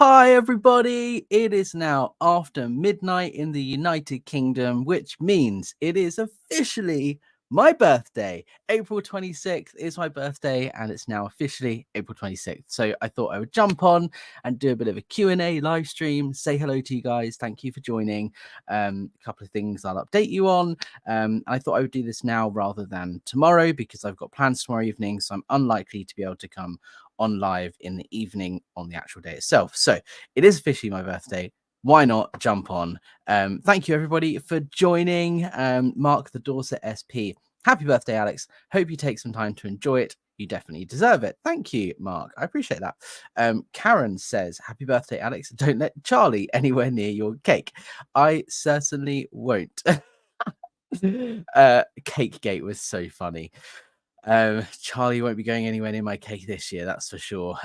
Hi, everybody. It is now after midnight in the United Kingdom, which means it is officially my birthday. April 26th is my birthday, and it's now officially April 26th. So I thought I would jump on and do a bit of a Q&A live stream, say hello to you guys. Thank you for joining. A couple of things I'll update you on. I thought I would do this now rather than tomorrow because I've got plans tomorrow evening, so I'm unlikely to be able to come on live in the evening on the actual day itself. So it is officially my birthday. Why not jump on? Thank you, everybody, for joining. Mark the Dorset SP. Happy birthday, Alex. Hope you take some time to enjoy it. You definitely deserve it. Thank you, Mark. I appreciate that. Karen says, happy birthday, Alex. Don't let Charlie anywhere near your cake. I certainly won't. Cake Gate was so funny. Charlie won't be going anywhere near my cake this year, that's for sure.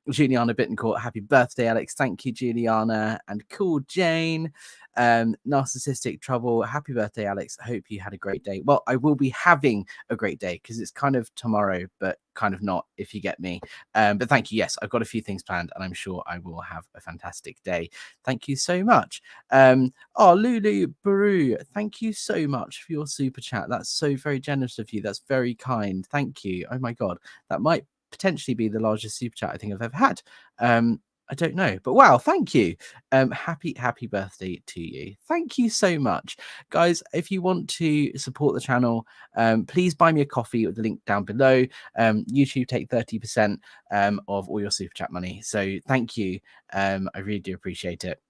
Juliana Bittencourt, happy birthday, Alex. Thank you, Juliana. And Cool Jane, Narcissistic Trouble, happy birthday, Alex. I hope you had a great day. Well, I will be having a great day because it's kind of tomorrow, but kind of not, if you get me. But thank you. Yes, I've got a few things planned and I'm sure I will have a fantastic day. Thank you so much. Lulu Baru, thank you so much for your super chat. That's so very generous of you. That's very kind. Thank you. Oh my God, that might potentially be the largest super chat I think I've ever had. I don't know, but wow, thank you. Happy birthday to you. Thank you so much, guys. If you want to support the channel, please buy me a coffee with the link down below. YouTube take 30% of all your super chat money, so thank you. I really do appreciate it.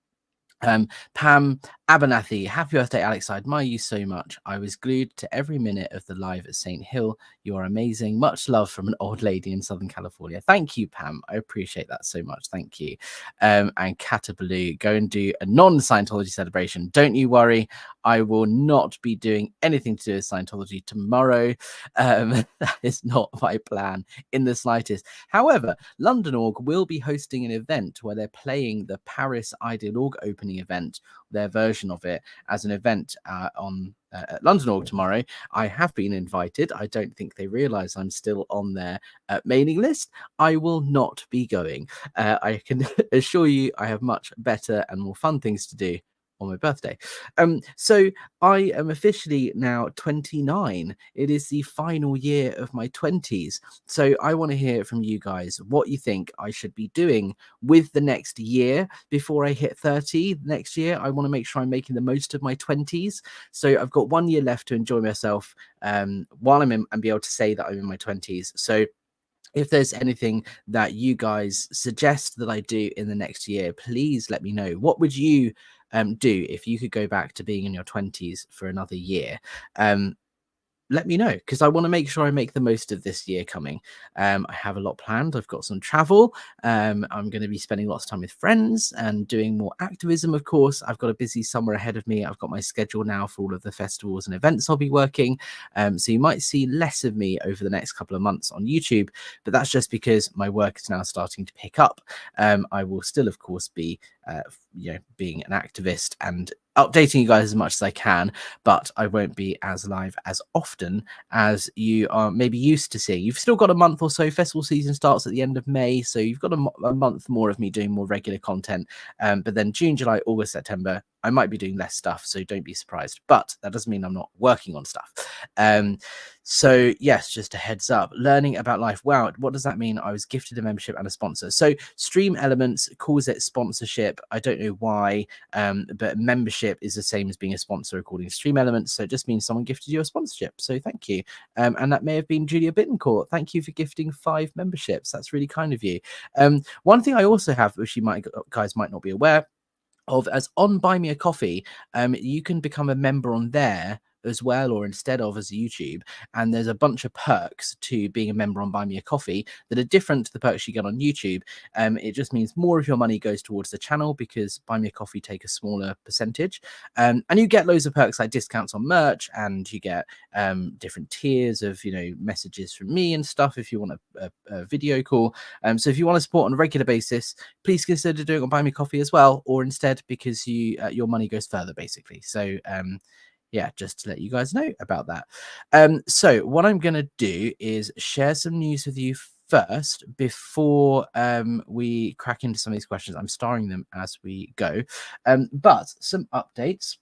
Pam Abernathy, happy birthday, Alex. I admire you so much. I was glued to every minute of the live at St. Hill. You are amazing. Much love from an old lady in Southern California. Thank you, Pam. I appreciate that so much. Thank you. And Catabaloo, go and do a non-Scientology celebration. Don't you worry. I will not be doing anything to do with Scientology tomorrow. That is not my plan in the slightest. However, London Org will be hosting an event where they're playing the Paris Ideal Org opening event, their version of it, as an event on at London Org tomorrow. I have been invited. I don't think they realize I'm still on their mailing list. I will not be going. I can assure you I have much better and more fun things to do on my birthday. So I am officially now 29. It is the final year of my 20s. So I want to hear from you guys what you think I should be doing with the next year before I hit 30 next year. I want to make sure I'm making the most of my 20s. So I've got 1 year left to enjoy myself while I'm in and be able to say that I'm in my 20s. So if there's anything that you guys suggest that I do in the next year, please let me know. What would you do if you could go back to being in your 20s for another year? Let me know, because I want to make sure I make the most of this year coming. I have a lot planned. I've got some travel. I'm going to be spending lots of time with friends and doing more activism, of course. I've got a busy summer ahead of me. I've got my schedule now for all of the festivals and events I'll be working. So you might see less of me over the next couple of months on YouTube, but that's just because my work is now starting to pick up. I will still, of course, be being an activist and updating you guys as much as I can, but I won't be as live as often as you are maybe used to seeing. You've still got a month or so. Festival season starts at the end of May, so you've got a month more of me doing more regular content. But then June, July, August, September, I might be doing less stuff, so don't be surprised. But that doesn't mean I'm not working on stuff. So yes, just a heads up. Learning about life. Wow, what does that mean? I was gifted a membership and a sponsor. So Stream Elements calls it sponsorship. I don't know why, but membership is the same as being a sponsor according to Stream Elements. So it just means someone gifted you a sponsorship. So thank you. And that may have been Julia Bittencourt. Thank you for gifting 5 memberships. That's really kind of you. One thing I also have, which you guys might not be aware of, as on Buy Me a Coffee, you can become a member on there as well, or instead of as YouTube, and there's a bunch of perks to being a member on Buy Me a Coffee that are different to the perks you get on YouTube. It just means more of your money goes towards the channel because Buy Me a Coffee take a smaller percentage, and you get loads of perks like discounts on merch, and you get different tiers of messages from me and stuff if you want a video call. So if you want to support on a regular basis, please consider doing it on Buy Me Coffee as well, or instead, because your money goes further basically. So yeah, just to let you guys know about that. So what I'm going to do is share some news with you first, before we crack into some of these questions, I'm starring them as we go. But some updates.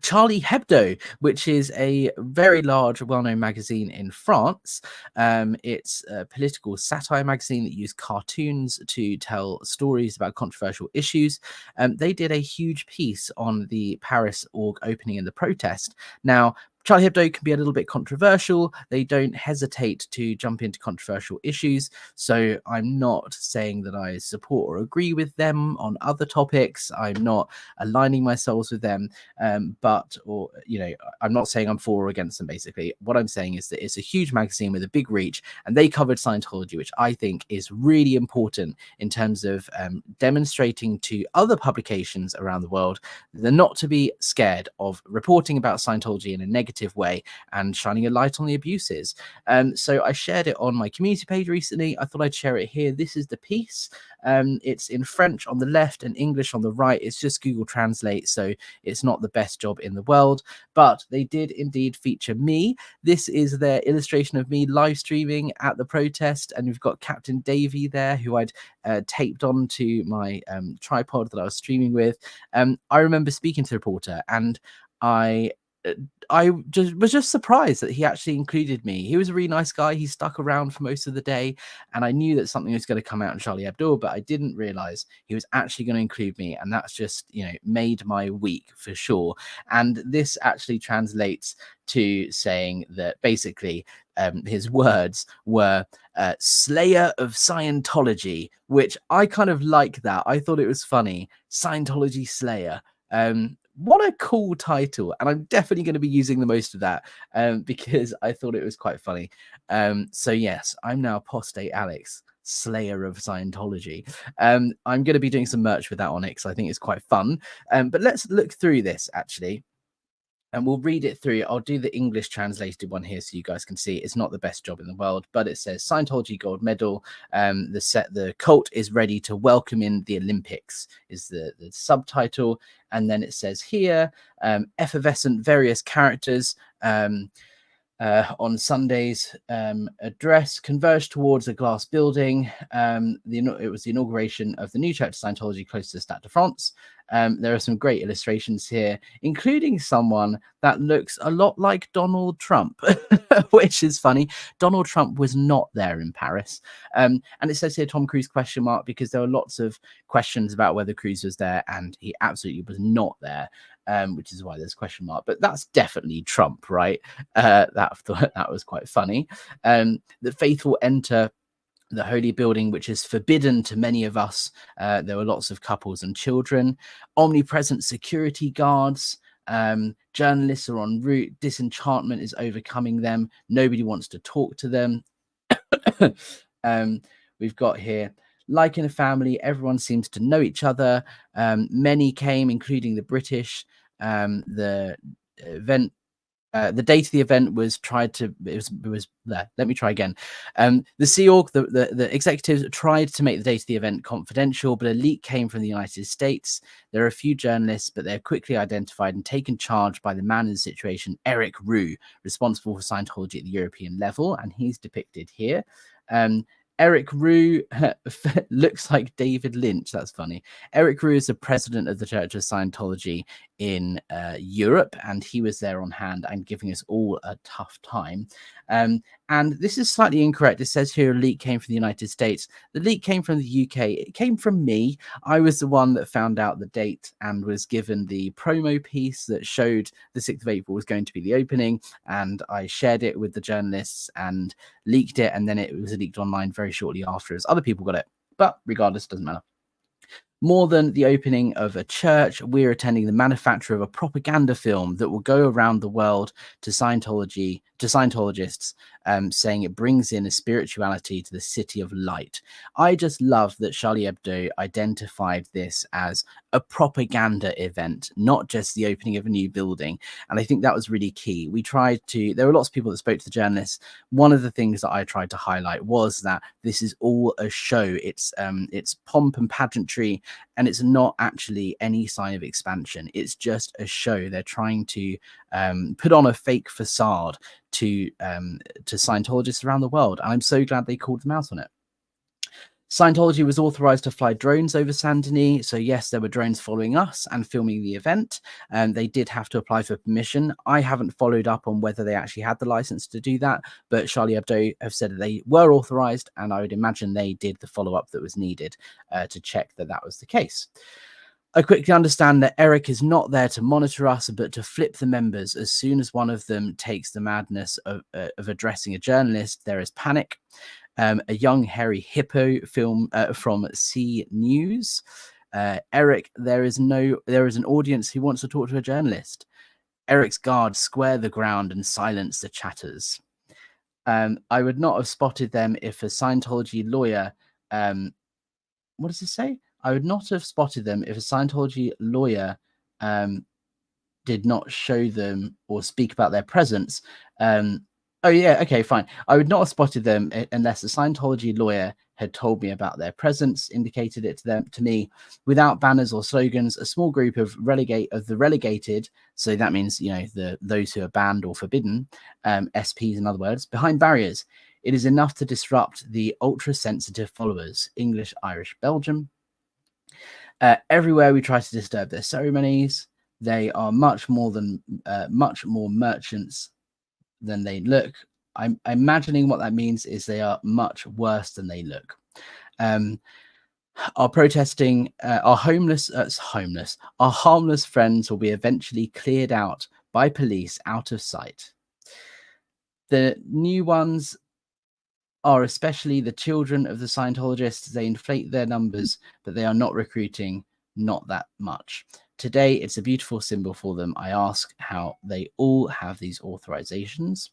Charlie Hebdo, which is a very large, well-known magazine in France. It's a political satire magazine that uses cartoons to tell stories about controversial issues. They did a huge piece on the Paris org opening and the protest. Now, Charlie Hebdo can be a little bit controversial. They don't hesitate to jump into controversial issues. So I'm not saying that I support or agree with them on other topics. I'm not aligning myself with them. I'm not saying I'm for or against them. Basically, what I'm saying is that it's a huge magazine with a big reach, and they covered Scientology, which I think is really important in terms of demonstrating to other publications around the world that they're not to be scared of reporting about Scientology in a negative way and shining a light on the abuses. So I shared it on my community page recently. I thought I'd share it here. This is the piece. It's in French on the left and English on the right. It's just Google Translate, so it's not the best job in the world, but they did indeed feature me. This is their illustration of me live streaming at the protest, and we've got Captain Davey there, who I'd taped onto my tripod that I was streaming with. I remember speaking to the reporter, and I was just surprised that he actually included me. He was a really nice guy. He stuck around for most of the day, and I knew that something was going to come out in Charlie Hebdo, but I didn't realize he was actually going to include me, and that's just, made my week for sure. And this actually translates to saying that basically his words were Slayer of Scientology, which I kind of like that. I thought it was funny. Scientology Slayer. What a cool title, and I'm definitely going to be using the most of that because I thought it was quite funny. So yes, I'm now Apostate Alex, Slayer of Scientology. I'm going to be doing some merch with that on it because I think it's quite fun. But let's look through this actually. And we'll read it through. I'll do the English translated one here so you guys can see. It's not the best job in the world, but it says Scientology Gold Medal. The cult is ready to welcome in the Olympics is the subtitle. And then it says here, effervescent various characters on Sunday's address converged towards a glass building. It was the inauguration of the new Church of Scientology close to the Stade de France. There are some great illustrations here, including someone that looks a lot like Donald Trump, which is funny. Donald Trump was not there in Paris. And it says here Tom Cruise ? Because there were lots of questions about whether Cruise was there, and he absolutely was not there. Which is why there's a question mark, but that's definitely Trump, right? That was quite funny. The faithful enter the holy building, which is forbidden to many of us. There were lots of couples and children. Omnipresent security guards. Journalists are en route. Disenchantment is overcoming them. Nobody wants to talk to them. We've got here, like in a family, everyone seems to know each other. Many came, including the British. The event, the date of the event was let me try again. The Sea Org, the executives tried to make the date of the event confidential, but a leak came from the United States. There are a few journalists, but they're quickly identified and taken charge by the man in the situation, Eric Roux, responsible for Scientology at the European level, and he's depicted here. Eric Roux looks like David Lynch. That's funny. Eric Roux is the president of the Church of Scientology in Europe, and he was there on hand and giving us all a tough time. And this is slightly incorrect. It says here a leak came from the United States. The leak came from the UK. It came from me. I was the one that found out the date and was given the promo piece that showed the 6th of April was going to be the opening, and I shared it with the journalists and leaked it, and then it was leaked online very shortly after as other people got it. But regardless, doesn't matter. More than the opening of a church, we're attending the manufacture of a propaganda film that will go around the world to Scientologists, saying it brings in a spirituality to the city of light. I just love that Charlie Hebdo identified this as a propaganda event, not just the opening of a new building. And I think that was really key. There were lots of people that spoke to the journalists. One of the things that I tried to highlight was that this is all a show. It's pomp and pageantry, and it's not actually any sign of expansion. It's just a show. They're trying to put on a fake facade to Scientologists around the world. And I'm so glad they called them out on it. Scientology was authorized to fly drones over Saint-Denis. So yes, there were drones following us and filming the event. And they did have to apply for permission. I haven't followed up on whether they actually had the license to do that, but Charlie Hebdo have said that they were authorized, and I would imagine they did the follow-up that was needed to check that that was the case. I quickly understand that Eric is not there to monitor us, but to flip the members. As soon as one of them takes the madness of addressing a journalist, there is panic. A young hairy hippo film from C News. Eric, there is an audience who wants to talk to a journalist. Eric's guards square the ground and silence the chatters. I would not have spotted them if a Scientology lawyer. What does it say? I would not have spotted them if a Scientology lawyer did not show them or speak about their presence. Oh, yeah, okay, fine. I would not have spotted them unless a Scientology lawyer had told me about their presence, indicated it to me. Without banners or slogans, a small group of the relegated, so that means, those who are banned or forbidden, SPs in other words, behind barriers. It is enough to disrupt the ultra-sensitive followers, English, Irish, Belgium. Everywhere we try to disturb their ceremonies, they are much more merchants than they look. I'm imagining what that means is they are much worse than they look. Our protesting, our harmless friends will be eventually cleared out by police out of sight. The new ones are especially the children of the Scientologists. They inflate their numbers, but they are not recruiting, not that much. Today, it's a beautiful symbol for them. I ask how they all have these authorizations.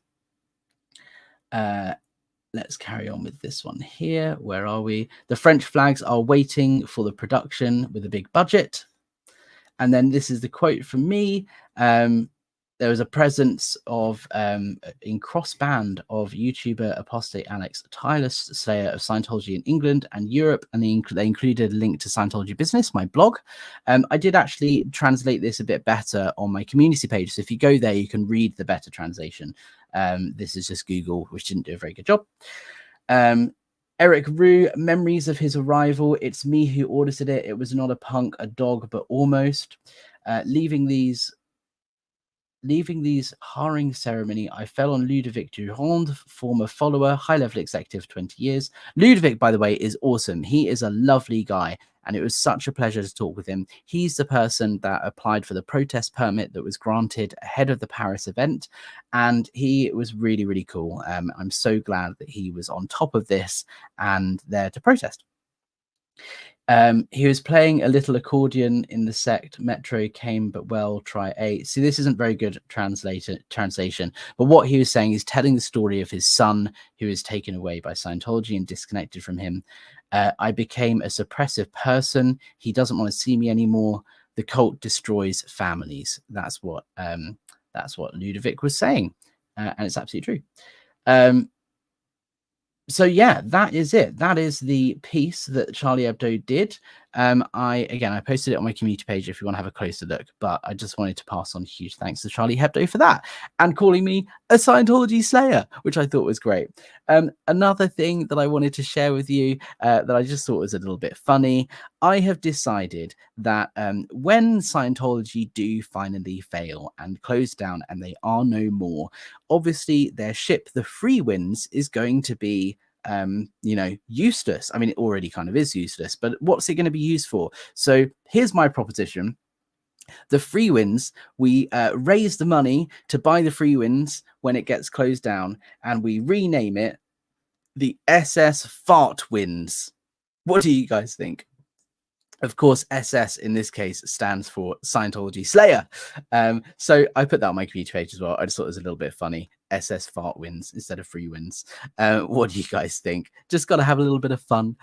Let's carry on with this one here. Where are we? The French flags are waiting for the production with a big budget. And then this is the quote from me. There was a presence of in cross band of YouTuber apostate Alex, tireless slayer of Scientology in England and Europe, and they included a link to Scientology Business, my blog. I did actually translate this a bit better on my community page, so if you go there, you can read the better translation. This is just Google, which didn't do a very good job. Eric Roux, memories of his arrival. It's me who audited it. It was not a punk, a dog, but almost. Leaving these hiring ceremony, I fell on Ludovic Durand, former follower, high-level executive, 20 years. Ludovic, by the way, is awesome. He is a lovely guy, and it was such a pleasure to talk with him. He's the person that applied for the protest permit that was granted ahead of the Paris event, and he was really, really cool. I'm so glad that he was on top of this and there to protest. He was playing a little accordion in the sect. Metro came, but well, try A. See, this isn't very good translation, but what he was saying is telling the story of his son who was taken away by Scientology and disconnected from him. I became a suppressive person. He doesn't want to see me anymore. The cult destroys families. That's what Ludovic was saying, and it's absolutely true. So yeah, that is it. That is the piece that Charlie Hebdo did. I posted it on my community page if you want to have a closer look, but I just wanted to pass on huge thanks to Charlie Hebdo for that and calling me a Scientology slayer, which I thought was great. Another thing that I wanted to share with you that I just thought was a little bit funny. I have decided that when Scientology do finally fail and close down and they are no more, obviously their ship, the Free Winds, is going to be useless. I mean, it already kind of is useless, but what's it going to be used for? So here's my proposition. The Free Winds, we raise the money to buy the Free Winds when it gets closed down, and we rename it the SS Fart Winds. What do you guys think? Of course, SS in this case stands for Scientology Slayer. So I put that on my community page as well. I just thought it was a little bit funny. SS Fart Wins instead of Free Wins. What do you guys think? Just got to have a little bit of fun.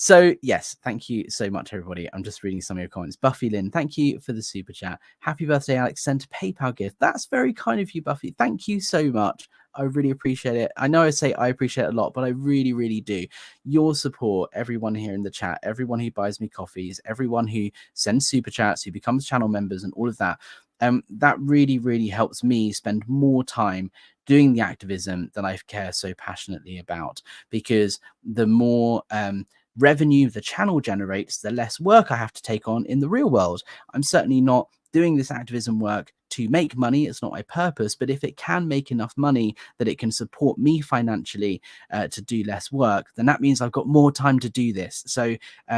So yes, thank you so much, everybody. I'm just reading some of your comments. Buffy Lynn, thank you for the super chat. Happy birthday, Alex. Sent a PayPal gift. That's very kind of you, Buffy. Thank you so much. I really appreciate it. I know I say I appreciate it a lot, but I really, really do. Your support, everyone here in the chat, everyone who buys me coffees, everyone who sends super chats, who becomes channel members and all of that. that really, really helps me spend more time doing the activism that I care so passionately about, because the more revenue the channel generates, the less work I have to take on in the real world. I'm certainly not doing this activism work to make money. It's not my purpose, but if it can make enough money that it can support me financially to do less work, then that means I've got more time to do this. So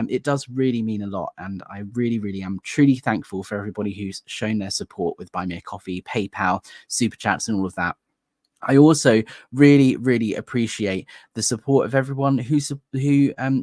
it does really mean a lot, and I really, really am truly thankful for everybody who's shown their support with Buy Me a Coffee, PayPal, Super Chats, and all of that. I also really, really appreciate the support of everyone who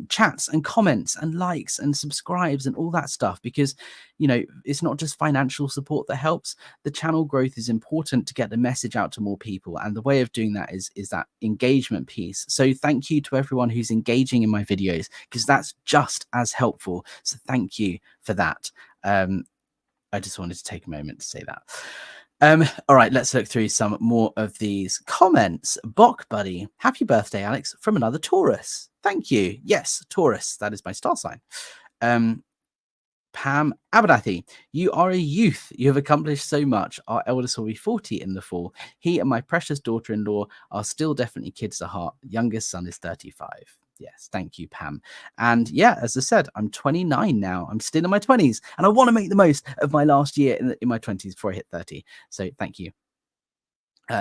chats and comments and likes and subscribes and all that stuff, because, you know, it's not just financial support that helps. The channel growth is important to get the message out to more people, and the way of doing that is that engagement piece. So thank you to everyone who's engaging in my videos, because that's just as helpful. So thank you for that. I just wanted to take a moment to say that. All right, let's look through some more of these comments. Bok Buddy, happy birthday, Alex, from another Taurus. Thank you. Yes, Taurus, that is my star sign. Pam Abernathy, you are a youth. You have accomplished so much. Our eldest will be 40 in the fall. He and my precious daughter-in-law are still definitely kids at heart. Youngest son is 35. Yes, thank you, Pam. And yeah, as I said, I'm 29 now. I'm still in my 20s, and I want to make the most of my last year in my 20s before I hit 30. So thank you.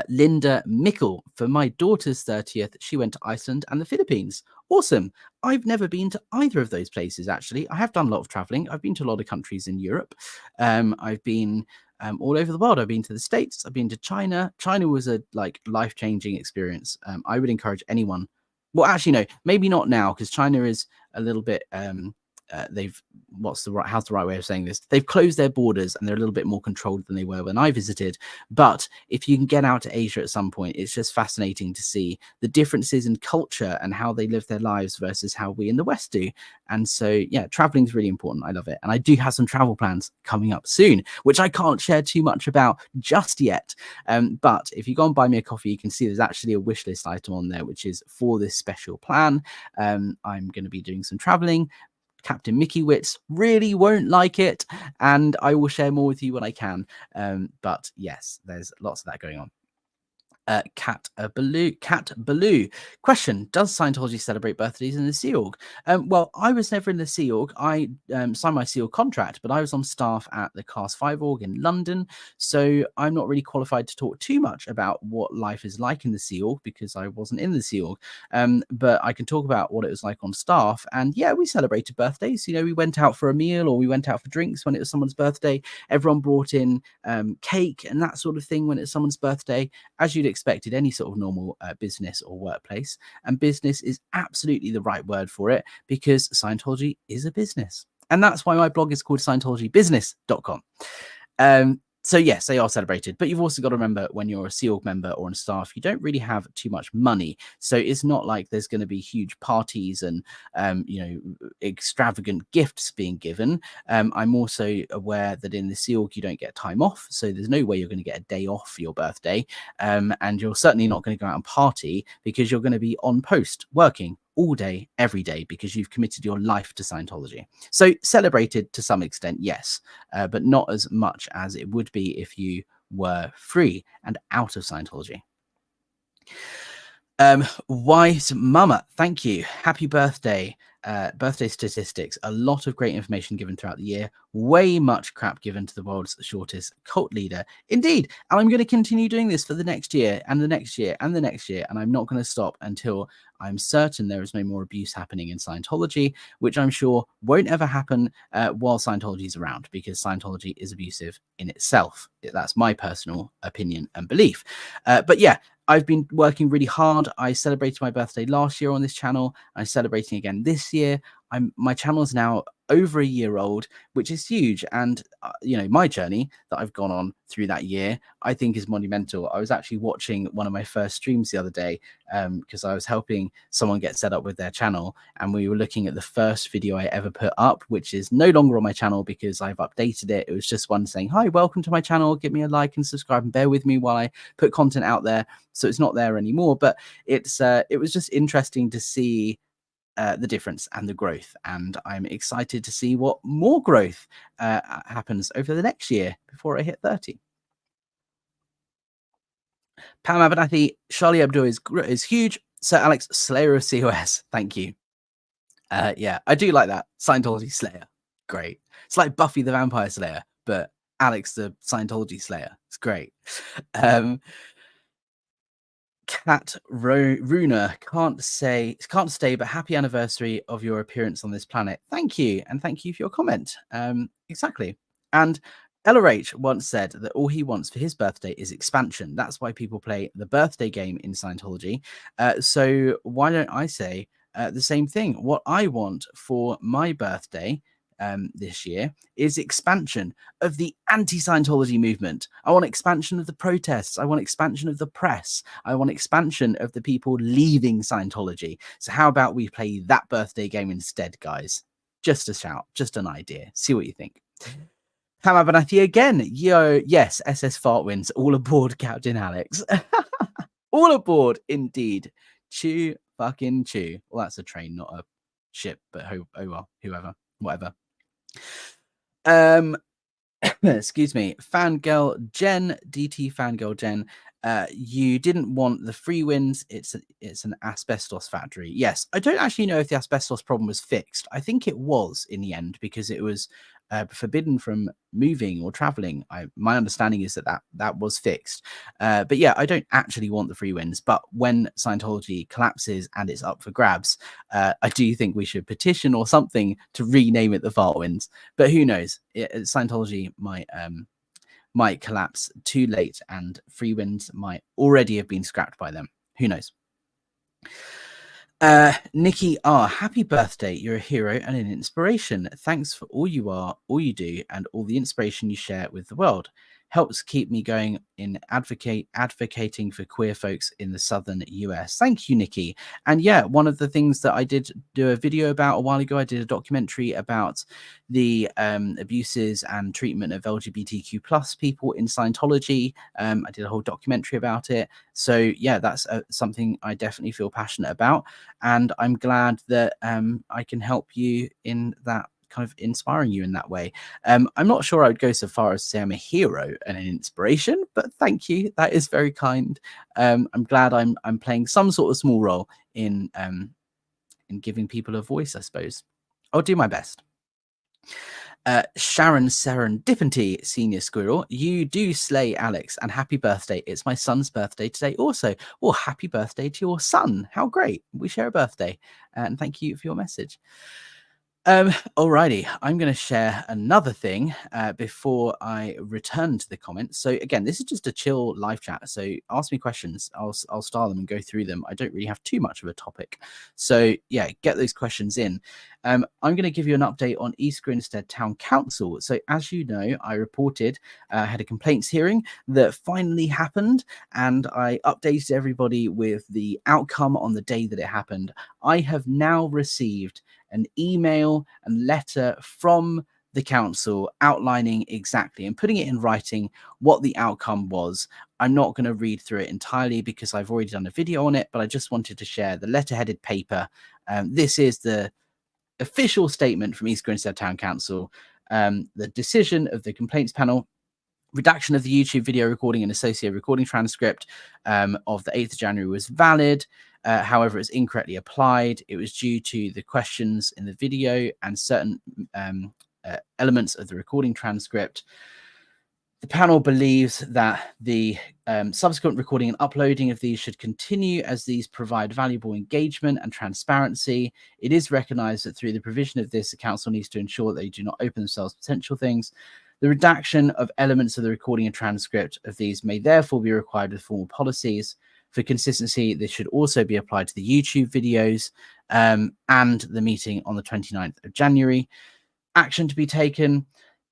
Linda Mickle, for my daughter's 30th, she went to Iceland and the Philippines. Awesome. I've never been to either of those places, actually. I have done a lot of traveling. I've been to a lot of countries in Europe. I've been all over the world. I've been to the States. I've been to China. China was a life-changing experience. I would encourage anyone. Well, actually, no, maybe not now, because China is a little bit how's the right way of saying this? They've closed their borders and they're a little bit more controlled than they were when I visited. But if you can get out to Asia at some point, it's just fascinating to see the differences in culture and how they live their lives versus how we in the West do. And so, yeah, traveling is really important. I love it. And I do have some travel plans coming up soon, which I can't share too much about just yet. But if you go and buy me a coffee, you can see there's actually a wish list item on there, which is for this special plan. I'm going to be doing some traveling. Captain Mickey Wits really won't like it, and I will share more with you when I can. But yes, there's lots of that going on. Cat Baloo. Question: does Scientology celebrate birthdays in the Sea Org? Well, I was never in the Sea Org. I signed my Sea Org contract, but I was on staff at the Class 5 Org in London, so I'm not really qualified to talk too much about what life is like in the Sea Org because I wasn't in the Sea Org. But I can talk about what it was like on staff, and yeah, we celebrated birthdays. You know, we went out for a meal or we went out for drinks when it was someone's birthday. Everyone brought in cake and that sort of thing when it's someone's birthday, as you'd expected any sort of normal business or workplace. And business is absolutely the right word for it, because Scientology is a business, and that's why my blog is called scientologybusiness.com. So yes, they are celebrated, but you've also got to remember, when you're a Sea Org member or on staff, you don't really have too much money. So it's not like there's going to be huge parties and, extravagant gifts being given. I'm also aware that in the Sea Org, you don't get time off. So there's no way you're going to get a day off for your birthday. And you're certainly not going to go out and party, because you're going to be on post working all day, every day, because you've committed your life to Scientology. So celebrated to some extent, yes, but not as much as it would be if you were free and out of Scientology. Wise Mama, thank you. Happy birthday. Birthday statistics, a lot of great information given throughout the year, way much crap given to the world's shortest cult leader. Indeed. And I'm going to continue doing this for the next year and the next year and the next year. And I'm not going to stop until I'm certain there is no more abuse happening in Scientology, which I'm sure won't ever happen while Scientology is around, because Scientology is abusive in itself. That's my personal opinion and belief. But yeah, I've been working really hard. I celebrated my birthday last year on this channel. I'm celebrating again this year. My channel is now over a year old, which is huge. And, my journey that I've gone on through that year, I think is monumental. I was actually watching one of my first streams the other day because I was helping someone get set up with their channel. And we were looking at the first video I ever put up, which is no longer on my channel because I've updated it. It was just one saying, hi, welcome to my channel. Give me a like and subscribe and bear with me while I put content out there. So it's not there anymore. But it was just interesting to see the difference and the growth. And I'm excited to see what more growth happens over the next year before I hit 30. Pam Abernathy, Charlie Hebdo is huge. Sir Alex, Slayer of COS. Thank you. Yeah, I do like that. Scientology Slayer. Great. It's like Buffy the Vampire Slayer, but Alex the Scientology Slayer. It's great. Kat Runa can't stay, but happy anniversary of your appearance on this planet. Thank you, and thank you for your comment. Exactly. And LRH once said that all he wants for his birthday is expansion. That's why people play the birthday game in Scientology. So why don't I say the same thing? What I want for my birthday this year is expansion of the anti-Scientology movement. I want expansion of the protests. I want expansion of the press. I want expansion of the people leaving Scientology. So how about we play that birthday game instead, guys? Just a shout, just an idea. See what you think. Pam Abernathy again. Yo, yes, SS Fart wins. All aboard, Captain Alex. All aboard, indeed. Chew, fucking chew. Well, that's a train, not a ship, but oh well, whoever, whatever. Excuse me, Fangirl Jen, DT Fangirl Jen. You didn't want the free wins. It's an asbestos factory. Yes, I don't actually know if the asbestos problem was fixed. I think it was in the end because it was forbidden from moving or traveling. My understanding is that was fixed. But yeah, I don't actually want the free wins. But when Scientology collapses and it's up for grabs, I do think we should petition or something to rename it the Fart Wins. But who knows? Scientology might collapse too late and free wins might already have been scrapped by them. Who knows? Nikki R, happy birthday. You're a hero and an inspiration. Thanks for all you are, all you do, and all the inspiration you share with the world. Helps keep me going in advocating for queer folks in the southern US. Thank you, Nikki. And yeah, one of the things that I did do a video about a while ago, I did a documentary about the abuses and treatment of LGBTQ plus people in Scientology. I did a whole documentary about it. So yeah, that's something I definitely feel passionate about. And I'm glad that I can help you in that, kind of inspiring you in that way. I'm not sure I would go so far as to say I'm a hero and an inspiration, but thank you. That is very kind. I'm glad I'm playing some sort of small role in giving people a voice, I suppose. I'll do my best. Sharon Serendipity, Senior Squirrel, you do slay, Alex, and happy birthday. It's my son's birthday today also. Well, happy birthday to your son. How great. We share a birthday. And thank you for your message. Alrighty, I'm going to share another thing before I return to the comments. So again, this is just a chill live chat. So ask me questions. I'll style them and go through them. I don't really have too much of a topic. So yeah, get those questions in. I'm going to give you an update on East Grinstead Town Council. So as you know, I reported, had a complaints hearing that finally happened, and I updated everybody with the outcome on the day that it happened. I have now received an email and letter from the council outlining exactly and putting it in writing what the outcome was. I'm not going to read through it entirely because I've already done a video on it, but I just wanted to share the letterheaded paper. This is the official statement from East Grinstead Town Council. The decision of the complaints panel: redaction of the YouTube video recording and associated recording transcript of the 8th of January was valid. However, it's incorrectly applied. It was due to the questions in the video and certain elements of the recording transcript. The panel believes that the subsequent recording and uploading of these should continue, as these provide valuable engagement and transparency. It is recognized that through the provision of this, the council needs to ensure that they do not open themselves to potential things. The redaction of elements of the recording and transcript of these may therefore be required with formal policies. For consistency, this should also be applied to the YouTube videos and the meeting on the 29th of January. Action to be taken: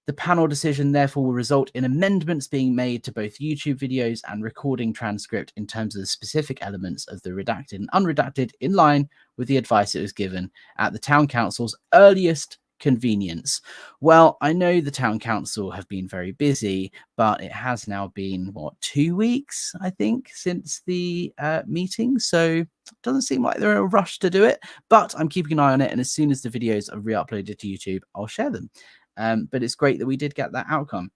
the panel decision therefore will result in amendments being made to both YouTube videos and recording transcript in terms of the specific elements of the redacted and unredacted, in line with the advice that was given at the Town Council's earliest Convenience. Well, I know the town council have been very busy, but it has now been, what, 2 weeks, I think, since the meeting. So it doesn't seem like they're in a rush to do it, but I'm keeping an eye on it. And as soon as the videos are re-uploaded to YouTube, I'll share them. But it's great that we did get that outcome.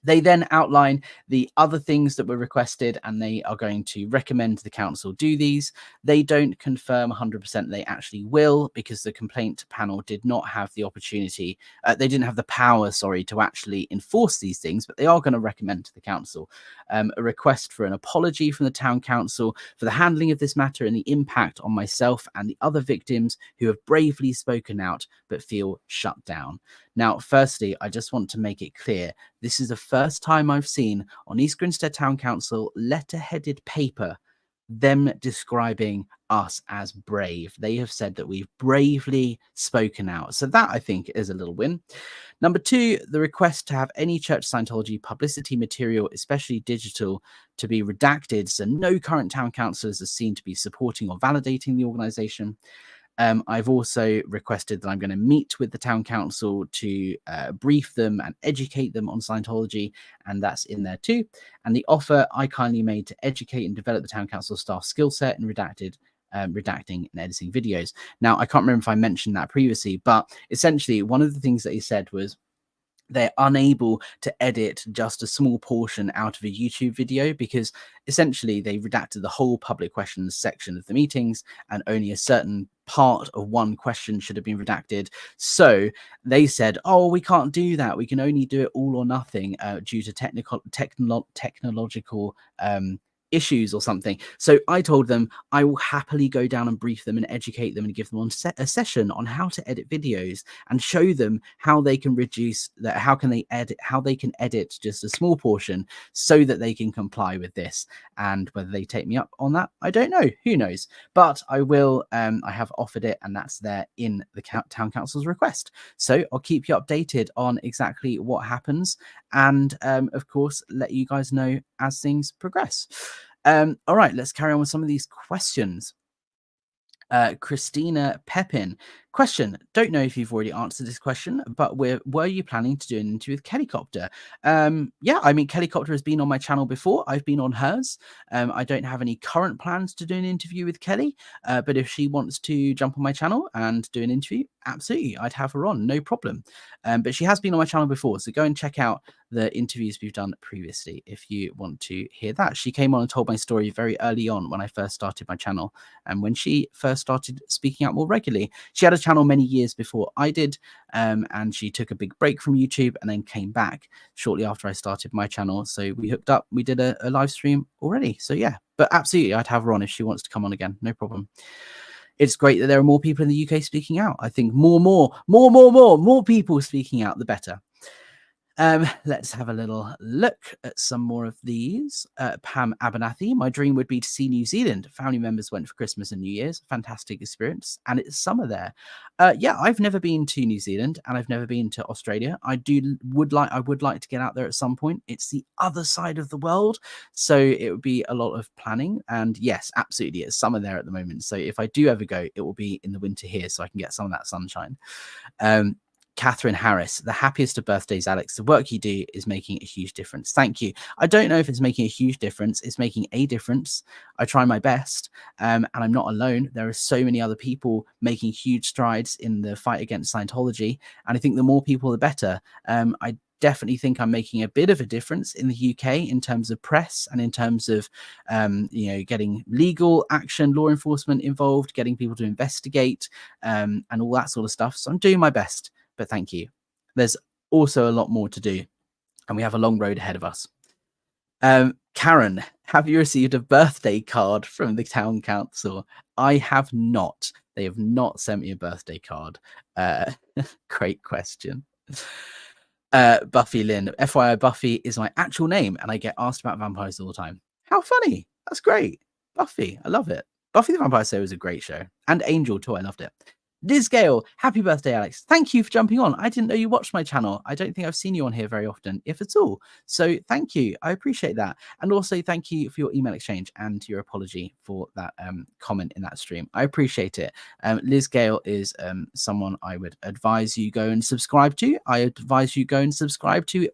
They then outline the other things that were requested, and they are going to recommend the council do these. They don't confirm 100% they actually will, because the complaint panel did not have the opportunity, they didn't have the power, sorry, to actually enforce these things, but they are going to recommend to the council a request for an apology from the town council for the handling of this matter and the impact on myself and the other victims who have bravely spoken out but feel shut down. Now, firstly, I just want to make it clear, this is the first time I've seen on East Grinstead Town Council letterheaded paper them describing us as brave. They have said that we've bravely spoken out. So that, I think, is a little win. Number 2, the request to have any Church Scientology publicity material, especially digital, to be redacted, so no current town councillors are seen to be supporting or validating the organisation. I've also requested that I'm going to meet with the town council to brief them and educate them on Scientology, and that's in there too. And the offer I kindly made to educate and develop the town council staff skill set in redacting and editing videos. Now, I can't remember if I mentioned that previously, but essentially one of the things that he said was they're unable to edit just a small portion out of a YouTube video, because essentially they redacted the whole public questions section of the meetings, and only a certain part of one question should have been redacted. So they said, oh, we can't do that. We can only do it all or nothing due to technological issues or something. So I told them I will happily go down and brief them and educate them and give them a session on how to edit videos and show them how they can reduce that, how they can edit just a small portion so that they can comply with this. And whether they take me up on that, I don't know, who knows, but I will. I have offered it, and that's there in the town council's request. So I'll keep you updated on exactly what happens, and of course let you guys know as things progress. All right, let's carry on with some of these questions. Christina Pepin. Question. Don't know if you've already answered this question, but were you planning to do an interview with Kellycopter? Yeah, I mean, Kellycopter has been on my channel before. I've been on hers. I don't have any current plans to do an interview with Kelly, but if she wants to jump on my channel and do an interview, absolutely, I'd have her on, no problem. But she has been on my channel before, so go and check out the interviews we've done previously if you want to hear that. She came on and told my story very early on when I first started my channel, and when she first started speaking out more regularly. She had a channel many years before I did, and she took a big break from YouTube and then came back shortly after I started my channel. So we hooked up, we did a live stream already. So yeah, but absolutely, I'd have her on if she wants to come on again, no problem. It's great that there are more people in the UK speaking out. I think more people speaking out, the better. Let's have a little look at some more of these. Pam Abernathy. My dream would be to see New Zealand. Family members went for Christmas and New Year's. Fantastic experience. And it's summer there. Yeah, I've never been to New Zealand, and I've never been to Australia. I would like to get out there at some point. It's the other side of the world, so it would be a lot of planning. And yes, absolutely, it's summer there at the moment. So if I do ever go, it will be in the winter here, so I can get some of that sunshine. Catherine Harris, the happiest of birthdays, Alex. The work you do is making a huge difference. Thank you. I don't know if it's making a huge difference. It's making a difference. I try my best, and I'm not alone. There are so many other people making huge strides in the fight against Scientology, and I think the more people, the better. I definitely think I'm making a bit of a difference in the UK in terms of press and in terms of, getting legal action, law enforcement involved, getting people to investigate, and all that sort of stuff. So I'm doing my best. But thank you. There's also a lot more to do, and we have a long road ahead of us. Karen, have you received a birthday card from the town council? I have not. They have not sent me a birthday card. Great question. Buffy Lynn. FYI, Buffy is my actual name, and I get asked about vampires all the time. How funny. That's great. Buffy. I love it. Buffy the Vampire Slayer was a great show. And Angel too. I loved it. Liz Gale, happy birthday, Alex. Thank you for jumping on. I didn't know you watched my channel. I don't think I've seen you on here very often, if at all. So thank you. I appreciate that. And also thank you for your email exchange and your apology for that comment in that stream. I appreciate it. Liz Gale is someone I would advise you go and subscribe to. I advise you go and subscribe to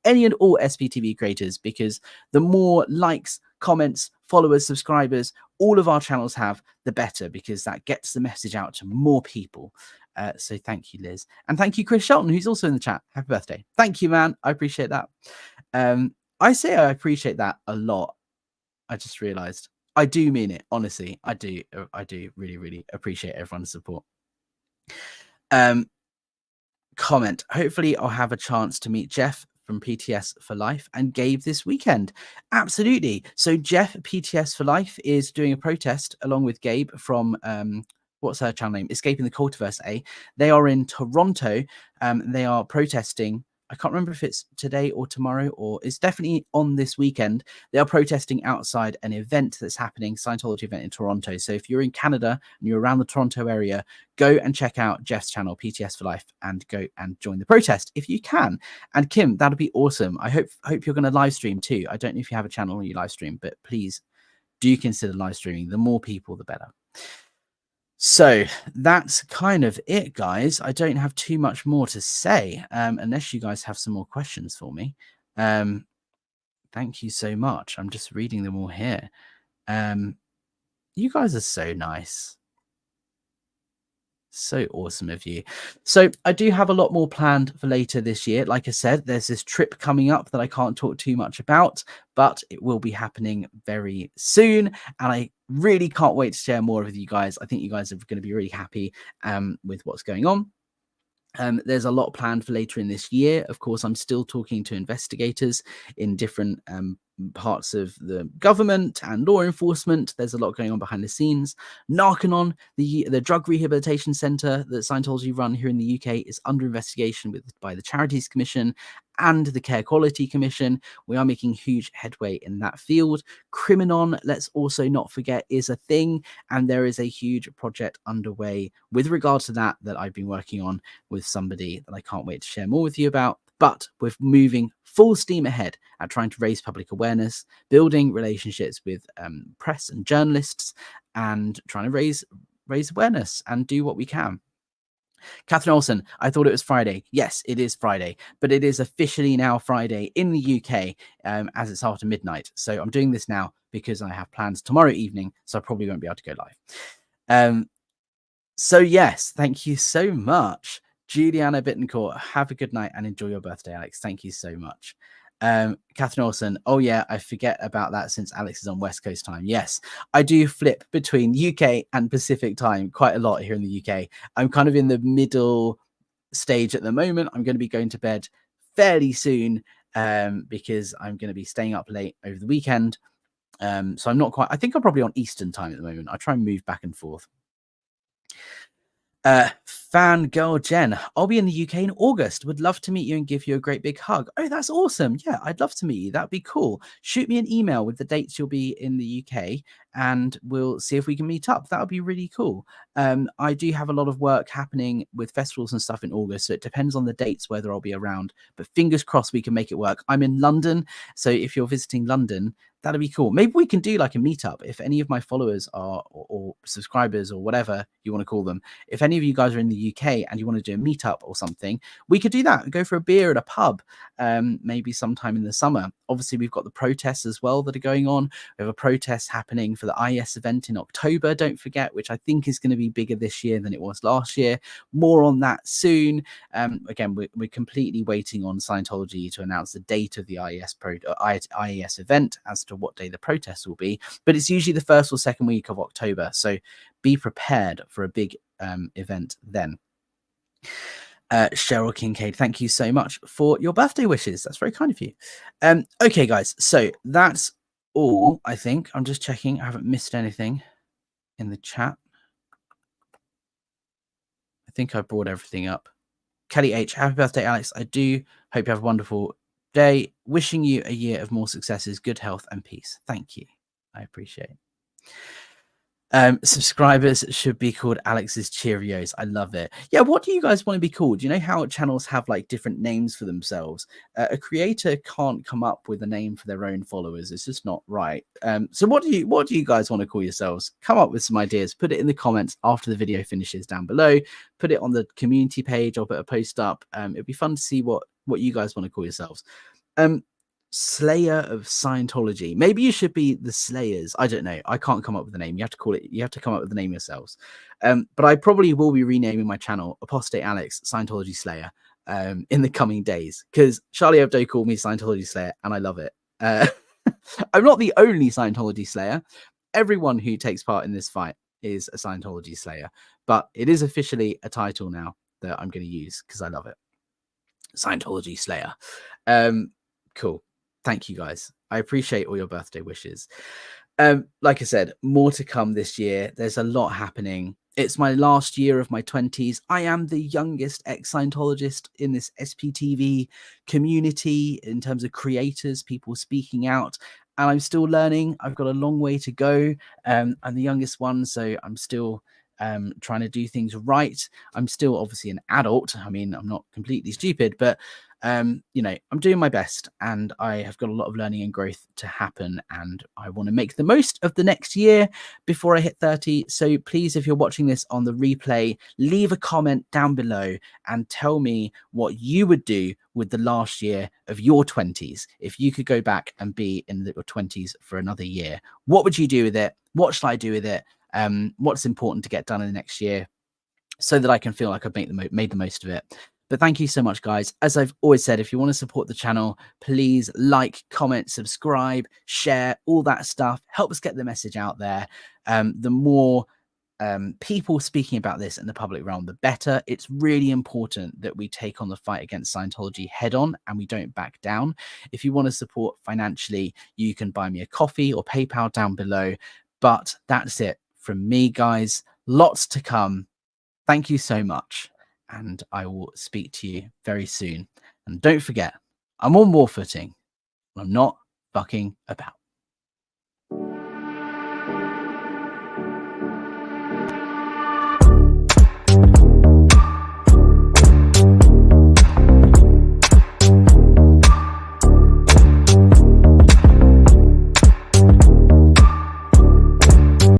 any and all SPTV creators, because the more likes, comments, followers, subscribers all of our channels have, the better, because that gets the message out to more people. So thank you, Liz. And thank you, Chris Shelton, who's also in the chat. Happy birthday. Thank you, man. I appreciate that. I say I appreciate that a lot. I just realized I do mean it. Honestly, I do really, really appreciate everyone's support. Comment. Hopefully I'll have a chance to meet Jeff from PTS for Life and Gabe this weekend. Absolutely. So Jeff, PTS for Life, is doing a protest along with Gabe from what's her channel name? Escaping the Cultiverse. They are in Toronto. They are protesting. I can't remember if it's today or tomorrow, or it's definitely on this weekend. They are protesting outside an event that's happening, Scientology event in Toronto. So if you're in Canada and you're around the Toronto area, go and check out Jeff's channel, PTS for Life, and go and join the protest if you can. And Kim, that'll be awesome. I hope you're going to live stream too. I don't know if you have a channel or you live stream, but please do consider live streaming. The more people, the better. So that's kind of it, guys. I don't have too much more to say, unless you guys have some more questions for me. Thank you so much. I'm just reading them all here. You guys are so nice. So awesome of you. So I do have a lot more planned for later this year. Like I said, there's this trip coming up that I can't talk too much about, but it will be happening very soon. And I really can't wait to share more with you guys. I think you guys are going to be really happy with what's going on. There's a lot planned for later in this year. Of course, I'm still talking to investigators in different parts of the government and law enforcement. There's a lot going on behind the scenes. Narconon, the drug rehabilitation center that Scientology run here in the UK, is under investigation by the Charities Commission and the Care Quality Commission. We are making huge headway in that field. Criminon, let's also not forget, is a thing, and there is a huge project underway with regards to that I've been working on with somebody that I can't wait to share more with you about. But we're moving full steam ahead at trying to raise public awareness, building relationships with press and journalists, and trying to raise awareness and do what we can. Catherine Olson, I thought it was Friday. Yes, it is Friday, but it is officially now Friday in the UK, as it's after midnight. So I'm doing this now because I have plans tomorrow evening, so I probably won't be able to go live. So yes, thank you so much. Juliana Bittencourt, have a good night and enjoy your birthday, Alex. Thank you so much. Catherine Olson, oh yeah, I forget about that since Alex is on West Coast time. Yes, I do flip between UK and Pacific time quite a lot here in the UK. I'm kind of in the middle stage at the moment. I'm going to be going to bed fairly soon because I'm going to be staying up late over the weekend. So I'm not quite, I think I'm probably on Eastern time at the moment. I try and move back and forth. Fangirl Jen, I'll be in the UK in August. Would love to meet you and give you a great big hug. Oh, that's awesome. Yeah, I'd love to meet you. That'd be cool. Shoot me an email with the dates you'll be in the UK and we'll see if we can meet up. That would be really cool. I do have a lot of work happening with festivals and stuff in August, so it depends on the dates whether I'll be around, but fingers crossed we can make it work. I'm in London, so if you're visiting London, that'd be cool. Maybe we can do like a meetup. If any of my followers are or subscribers or whatever you want to call them, if any of you guys are in the UK and you want to do a meetup or something, we could do that. Go for a beer at a pub, maybe sometime in the summer. Obviously, we've got the protests as well that are going on. We have a protest happening for the IS event in October, don't forget, which I think is going to be bigger this year than it was last year. More on that soon. Again, we're completely waiting on Scientology to announce the date of the IES event as to what day the protests will be, but it's usually the first or second week of October, so be prepared for a big event then. Cheryl Kincaid, thank you so much for your birthday wishes. That's very kind of you. Okay, guys, so that's all. I think I'm just checking I haven't missed anything in the chat. I think I brought everything up. Kelly H, happy birthday, Alex. I do hope you have a wonderful day. Wishing you a year of more successes, good health and peace. Thank you. I appreciate it. Subscribers should be called Alex's Cheerios. I love it. Yeah, what do you guys want to be called? You know how channels have like different names for themselves? A creator can't come up with a name for their own followers. It's just not right. So what do you guys want to call yourselves? Come up with some ideas. Put it in the comments after the video finishes down below. Put it on the community page. I'll put a post up. It'd be fun to see what you guys want to call yourselves. Slayer of Scientology. Maybe you should be the Slayers. I don't know. I can't come up with a name. You have to call it. You have to come up with the name yourselves. But I probably will be renaming my channel Apostate Alex Scientology Slayer in the coming days, because Charlie Hebdo called me Scientology Slayer and I love it. I'm not the only Scientology Slayer. Everyone who takes part in this fight is a Scientology Slayer, but it is officially a title now that I'm going to use because I love it. Scientology Slayer. Cool. Thank you guys. I appreciate all your birthday wishes. Like I said, more to come this year. There's a lot happening. It's my last year of my 20s. I am the youngest ex-Scientologist in this SPTV community in terms of creators, people speaking out, and I'm still learning. I've got a long way to go. I'm the youngest one, so I'm still trying to do things right. I'm still obviously an adult. I mean, I'm not completely stupid, but you know, I'm doing my best and I have got a lot of learning and growth to happen, and I want to make the most of the next year before I hit 30. So please, if you're watching this on the replay, leave a comment down below and tell me what you would do with the last year of your 20s. If you could go back and be in your 20s for another year, what would you do with it? What should I do with it? What's important to get done in the next year so that I can feel like I've made the most of it. But thank you so much, guys. As I've always said, if you want to support the channel, please like, comment, subscribe, share, all that stuff. Help us get the message out there. The more people speaking about this in the public realm, the better. It's really important that we take on the fight against Scientology head on and we don't back down. If you want to support financially, you can buy me a coffee or PayPal down below. But that's it from me, guys. Lots to come. Thank you so much, and I will speak to you very soon. And don't forget, I'm on war footing. I'm not fucking about.